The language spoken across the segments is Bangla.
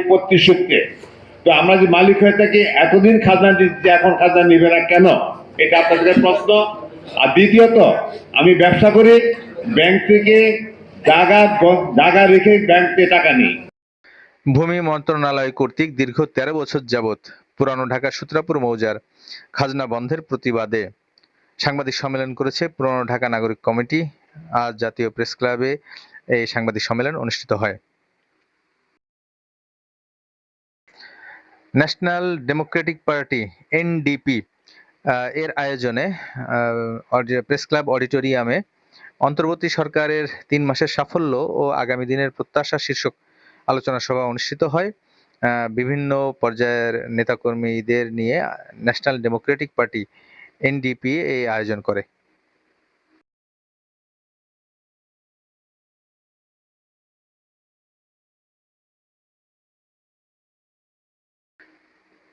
বিপত্তি সূত্রে। তো আমরা যে মালিক হয়ে থাকি, এতদিন খাজনা দিচ্ছি, এখন খাজনা নিবে না কেন, এটা আপনাদের প্রশ্ন। আর দ্বিতীয়ত, আমি ব্যবসা করি, ব্যাংক থেকে জায়গা রেখে ব্যাংক থেকে টাকা নিই। ভূমি মন্ত্রণালয় কর্তৃক দীর্ঘ ১৩ বছর যাবৎ পুরানো ঢাকা সূত্রাপুর মৌজার খাজনা বন্ধের প্রতিবাদে সাংবাদিক সম্মেলন করেছে পুরানো ঢাকা নাগরিক কমিটি। আজ জাতীয় প্রেস ক্লাবে এই সাংবাদিক সম্মেলন অনুষ্ঠিত হয়। ন্যাশনাল ডেমোক্রেটিক পার্টি এনডিপি এর আয়োজনে প্রেস ক্লাব অডিটোরিয়ামে অন্তর্বর্তী সরকারের ৩ মাসের সাফল্য ও আগামী দিনের প্রত্যাশা শীর্ষক আলোচনা সভা অনুষ্ঠিত হয়। বিভিন্ন পর্যায়ের নেতাকর্মীদের নিয়ে ন্যাশনাল ডেমোক্রেটিক পার্টি এনডিপি এই আয়োজন করে।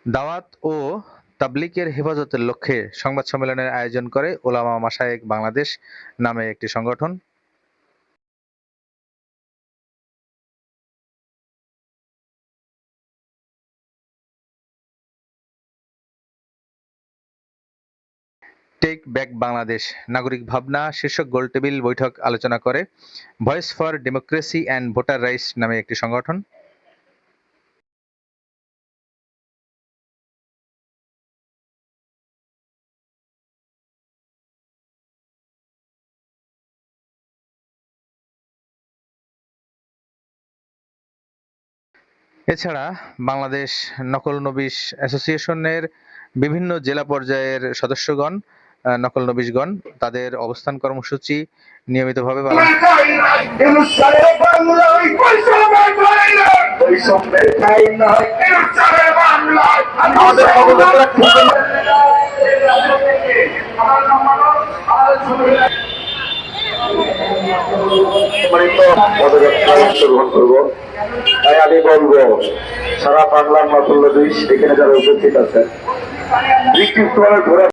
দাওয়াত ও তাবলিগের হেফাজতের লক্ষ্যে সংবাদ সম্মেলনের আয়োজন করে ওলামা মাশায়েখ বাংলাদেশ নামে একটি সংগঠন। টেক ব্যাক বাংলাদেশ নাগরিক ভাবনা শীর্ষক গোলটেবিল বৈঠক আলোচনা করে voice for democracy and voter rights নামে একটি সংগঠন। এছাড়া বাংলাদেশ নকল নবিশ অ্যাসোসিয়েশনের বিভিন্ন জেলা পর্যায়ের সদস্যগণ, নকল নবিশগণ তাদের অবস্থান কর্মসূচি নিয়মিতভাবে পালন অংশগ্রহণ করবো। তাই আমি বলবো সারা বাংলার নকল নবিশ এখানে যারা উপস্থিত আছেন